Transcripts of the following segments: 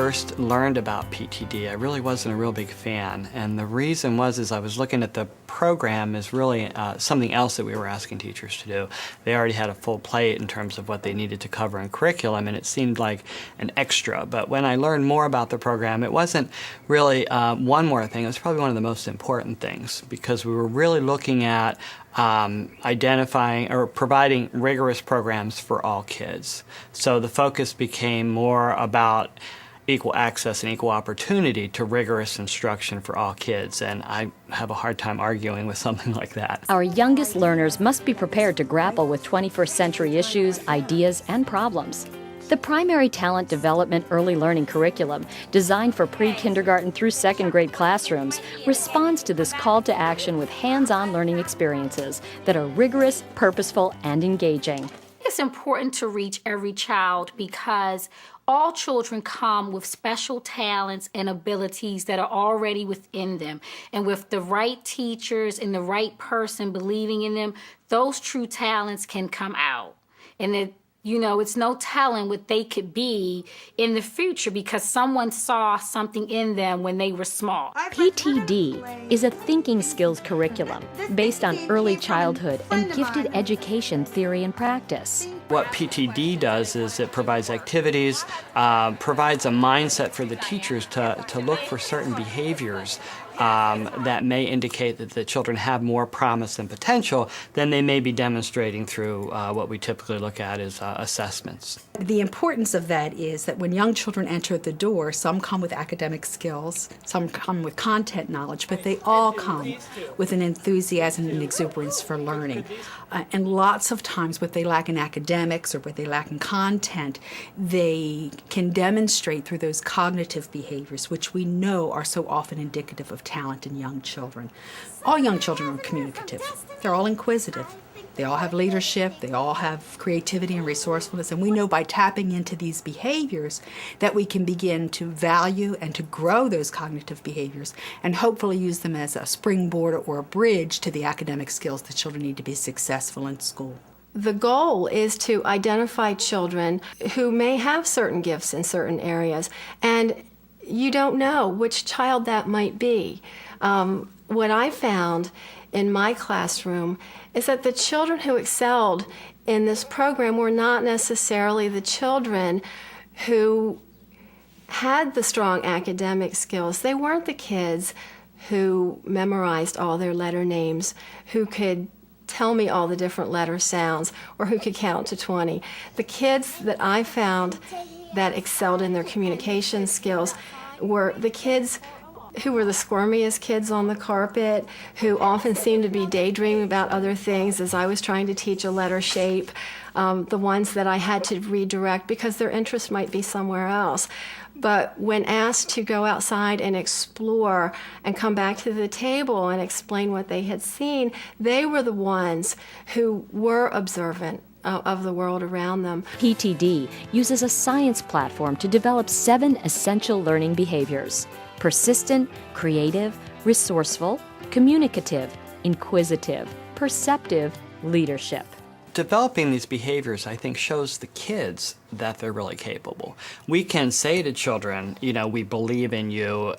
first learned about PTD, I really wasn't a real big fan. And the reason was I was looking at the program as really something else that we were asking teachers to do. They already had a full plate in terms of what they needed to cover in curriculum, and it seemed like an extra. But when I learned more about the program, it wasn't really one more thing. It was probably one of the most important things, because we were really looking at identifying or providing rigorous programs for all kids. So the focus became more about equal access and equal opportunity to rigorous instruction for all kids, and I have a hard time arguing with something like that. Our youngest learners must be prepared to grapple with 21st century issues, ideas, and problems. The Primary Talent Development Early Learning Curriculum, designed for pre-kindergarten through second grade classrooms, responds to this call to action with hands-on learning experiences that are rigorous, purposeful, and engaging. It's important to reach every child because all children come with special talents and abilities that are already within them. And with the right teachers and the right person believing in them, those true talents can come out. And it's no telling what they could be in the future because someone saw something in them when they were small. PTD is a thinking skills curriculum based on early childhood and gifted education theory and practice. What PTD does is it provides activities, provides a mindset for the teachers to look for certain behaviors that may indicate that the children have more promise and potential than they may be demonstrating through what we typically look at as assessments. The importance of that is that when young children enter the door, some come with academic skills, some come with content knowledge, but they all come with an enthusiasm and exuberance for learning. And lots of times what they lack in academics or what they lack in content, they can demonstrate through those cognitive behaviors, which we know are so often indicative of talent in young children. All young children are communicative. They're all inquisitive. They all have leadership, they all have creativity and resourcefulness, and we know by tapping into these behaviors that we can begin to value and to grow those cognitive behaviors and hopefully use them as a springboard or a bridge to the academic skills that children need to be successful in school. The goal is to identify children who may have certain gifts in certain areas, and you don't know which child that might be. What I found in my classroom is that the children who excelled in this program were not necessarily the children who had the strong academic skills. They weren't the kids who memorized all their letter names, who could tell me all the different letter sounds, or who could count to 20. The kids that I found that excelled in their communication skills were the kids who were the squirmiest kids on the carpet, who often seemed to be daydreaming about other things as I was trying to teach a letter shape, the ones that I had to redirect because their interest might be somewhere else. But when asked to go outside and explore and come back to the table and explain what they had seen, they were the ones who were observant of the world around them. PTD uses a science platform to develop 7 essential learning behaviors: persistent, creative, resourceful, communicative, inquisitive, perceptive, leadership. Developing these behaviors, I think, shows the kids that they're really capable. We can say to children, we believe in you,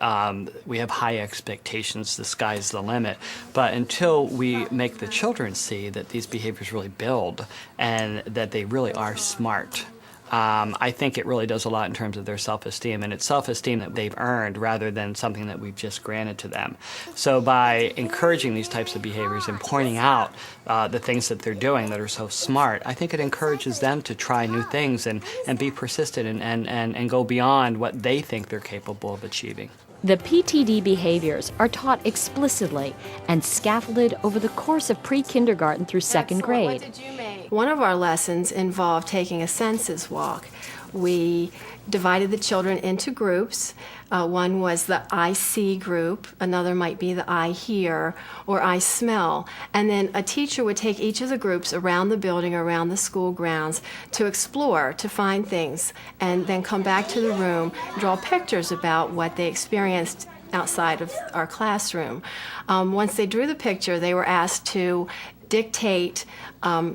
we have high expectations, the sky's the limit, but until we make the children see that these behaviors really build and that they really are smart, I think it really does a lot in terms of their self-esteem, and it's self-esteem that they've earned rather than something that we've just granted to them. So by encouraging these types of behaviors and pointing out the things that they're doing that are so smart, I think it encourages them to try new things and be persistent and go beyond what they think they're capable of achieving. The PTD behaviors are taught explicitly and scaffolded over the course of pre-kindergarten through second grade. What did you make? One of our lessons involved taking a senses walk. We divided the children into groups. One was the I see group, another might be the I hear or I smell. And then a teacher would take each of the groups around the building, around the school grounds to explore, to find things, and then come back to the room, draw pictures about what they experienced outside of our classroom. Once they drew the picture, they were asked to dictate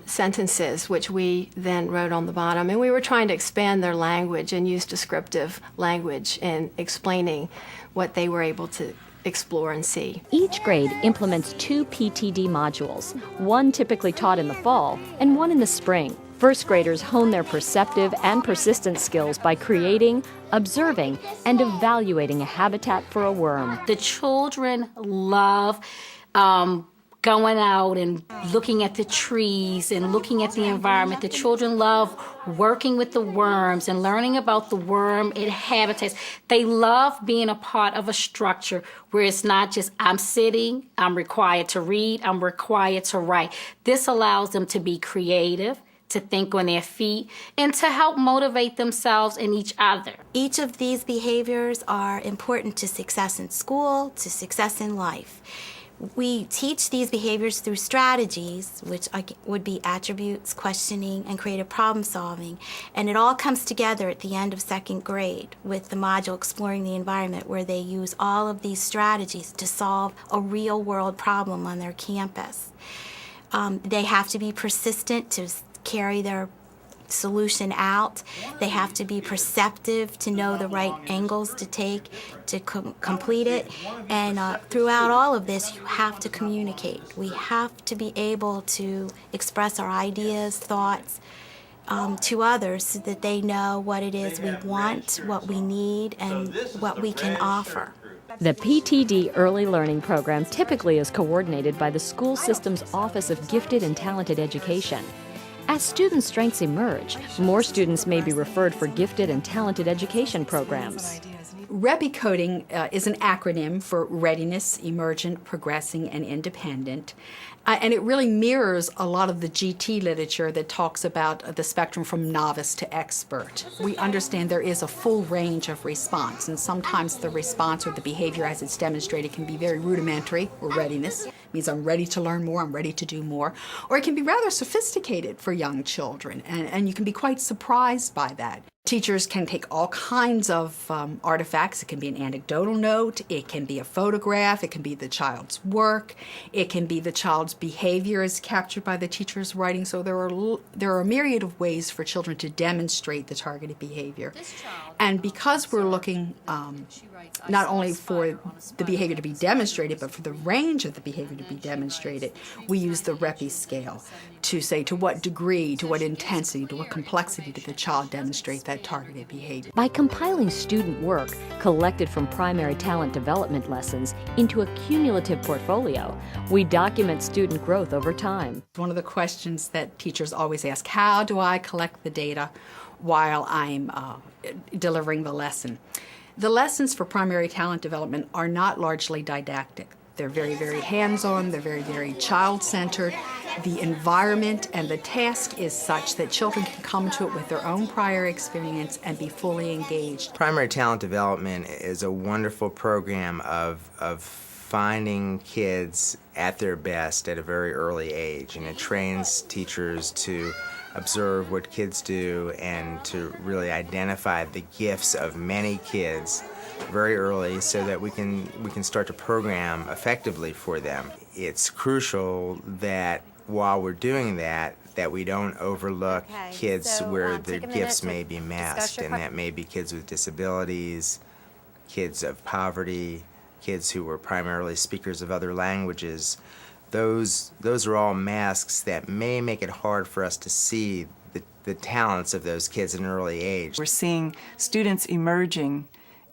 sentences, which we then wrote on the bottom. And we were trying to expand their language and use descriptive language in explaining what they were able to explore and see. Each grade implements 2 PTD modules, one typically taught in the fall and one in the spring. First graders hone their perceptive and persistent skills by creating, observing, and evaluating a habitat for a worm. The children love going out and looking at the trees and looking at the environment. The children love working with the worms and learning about the worm and habitats. They love being a part of a structure where it's not just I'm sitting, I'm required to read, I'm required to write. This allows them to be creative, to think on their feet, and to help motivate themselves and each other. Each of these behaviors are important to success in school, to success in life. We teach these behaviors through strategies, which would be attributes, questioning, and creative problem solving. And it all comes together at the end of second grade with the module Exploring the Environment, where they use all of these strategies to solve a real world problem on their campus. They have to be persistent to carry their solution out. They have to be perceptive to know the right angles to take to complete it. And throughout all of this, you have to communicate. We have to be able to express our ideas, thoughts to others so that they know what it is we want, what we need, and what we can offer. The PTD Early Learning Program typically is coordinated by the school system's Office of Gifted and Talented Education. As student strengths emerge, more students may be referred for gifted and talented education programs. REPI coding is an acronym for Readiness, Emergent, Progressing, and Independent. And it really mirrors a lot of the GT literature that talks about the spectrum from novice to expert. We understand there is a full range of response, and sometimes the response or the behavior as it's demonstrated can be very rudimentary, or readiness. It means I'm ready to learn more, I'm ready to do more. Or it can be rather sophisticated for young children, and you can be quite surprised by that. Teachers can take all kinds of artifacts. It can be an anecdotal note, it can be a photograph, it can be the child's work, it can be the child's behavior as captured by the teacher's writing. So there are a myriad of ways for children to demonstrate the targeted behavior. And because we're looking not only for the behavior to be demonstrated, but for the range of the behavior to be demonstrated, we use the REPI scale to say to what degree, to what intensity, to what complexity did the child demonstrate that targeted behavior. By compiling student work collected from primary talent development lessons into a cumulative portfolio, we document student growth over time. One of the questions that teachers always ask, how do I collect the data while I'm delivering the lesson? The lessons for primary talent development are not largely didactic. They're very, very hands-on, they're very, very child-centered. The environment and the task is such that children can come to it with their own prior experience and be fully engaged. Primary talent development is a wonderful program of finding kids at their best at a very early age, and it trains teachers to observe what kids do and to really identify the gifts of many kids very early so that we can start to program effectively for them. It's crucial that while we're doing that we don't overlook kids where their gifts may be masked, and that may be kids with disabilities, kids of poverty, kids who were primarily speakers of other languages. Those are all masks that may make it hard for us to see the talents of those kids at an early age. We're seeing students emerging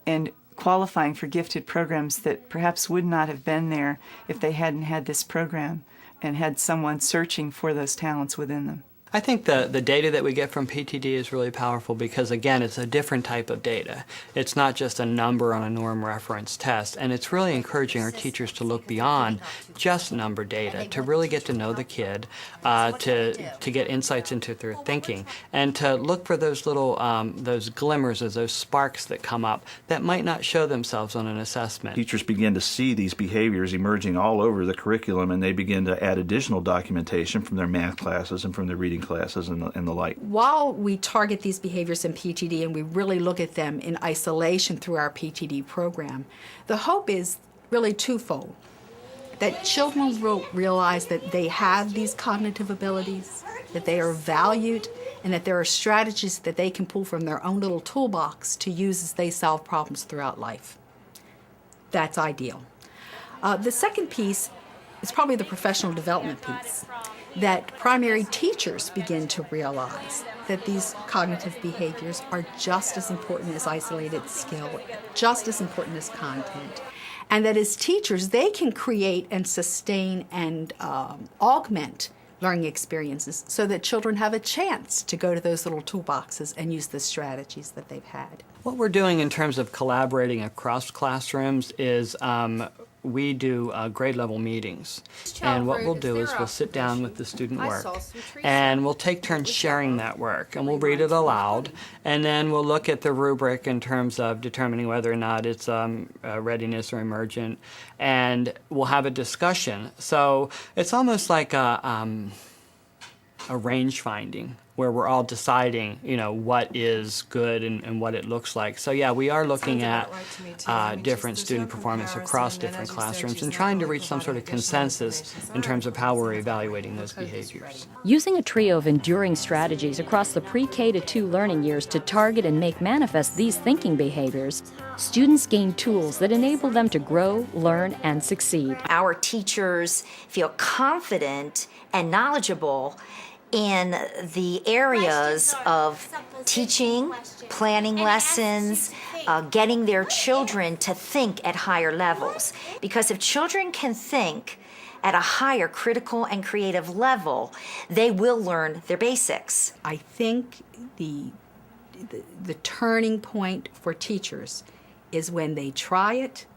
and qualifying for gifted programs that perhaps would not have been there if they hadn't had this program and had someone searching for those talents within them. I think the data that we get from PTD is really powerful because, again, it's a different type of data. It's not just a number on a norm reference test, and it's really encouraging our teachers to look beyond just number data, to really get to know the kid, to get insights into their thinking, and to look for those little those glimmers or those sparks that come up that might not show themselves on an assessment. Teachers begin to see these behaviors emerging all over the curriculum, and they begin to add additional documentation from their math classes and from their reading classes and the like. While we target these behaviors in PTD and we really look at them in isolation through our PTD program, the hope is really twofold. that children will realize that they have these cognitive abilities, that they are valued, and that there are strategies that they can pull from their own little toolbox to use as they solve problems throughout life. That's ideal. The second piece is probably the professional development piece, that primary teachers begin to realize that these cognitive behaviors are just as important as isolated skill, just as important as content, and that as teachers they can create and sustain and augment learning experiences so that children have a chance to go to those little toolboxes and use the strategies that they've had. What we're doing in terms of collaborating across classrooms is we do grade level meetings. And what we'll do is we'll sit down with the student work and we'll take turns sharing that work and we'll read it aloud and then we'll look at the rubric in terms of determining whether or not it's readiness or emergent and we'll have a discussion. So it's almost like a range finding where we're all deciding, what is good and what it looks like. So yeah, we are looking at different student performance across different classrooms and trying to reach some sort of consensus in terms of how we're evaluating those behaviors. Using a trio of enduring strategies across the pre-K to 2 learning years to target and make manifest these thinking behaviors, students gain tools that enable them to grow, learn, and succeed. Our teachers feel confident and knowledgeable in the areas of teaching, planning lessons, getting their children to think at higher levels. Because if children can think at a higher critical and creative level, they will learn their basics. I think the turning point for teachers is when they try it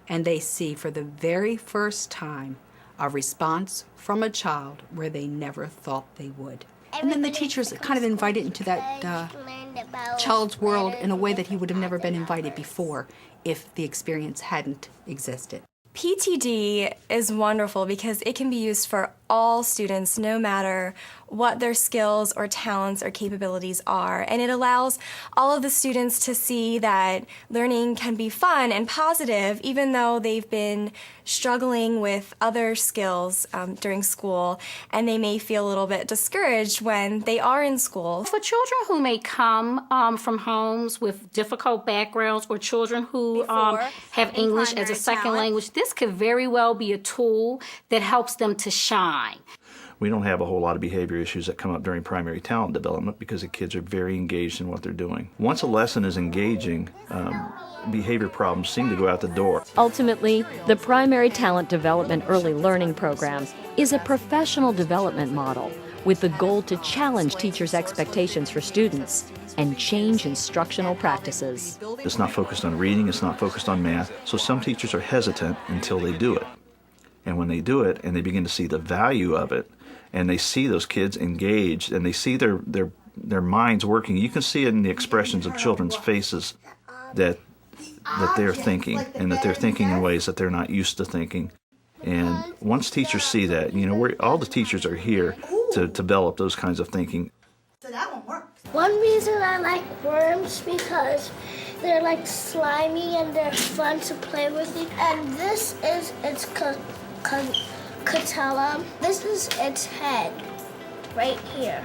and they see for the very first time a response from a child where they never thought they would. And then the teachers kind of invited into that child's world in a way that he would have never been invited before if the experience hadn't existed. PTD is wonderful because it can be used for all students, no matter what their skills or talents or capabilities are. And it allows all of the students to see that learning can be fun and positive, even though they've been struggling with other skills during school, and they may feel a little bit discouraged when they are in school. For children who may come from homes with difficult backgrounds or children who have English as a second language, this could very well be a tool that helps them to shine. We don't have a whole lot of behavior issues that come up during primary talent development because the kids are very engaged in what they're doing. Once a lesson is engaging, behavior problems seem to go out the door. Ultimately, the Primary Talent Development Early Learning Program is a professional development model with the goal to challenge teachers' expectations for students and change instructional practices. It's not focused on reading, it's not focused on math, so some teachers are hesitant until they do it. And when they do it and they begin to see the value of it, and they see those kids engaged, and they see their minds working, you can see it in the expressions of children's faces that they're thinking, and that they're thinking in ways that they're not used to thinking. And once teachers see that, all the teachers are here to develop those kinds of thinking. So that one works. One reason I like worms because they're like slimy and they're fun to play with. And this is its catella. This is its head right here.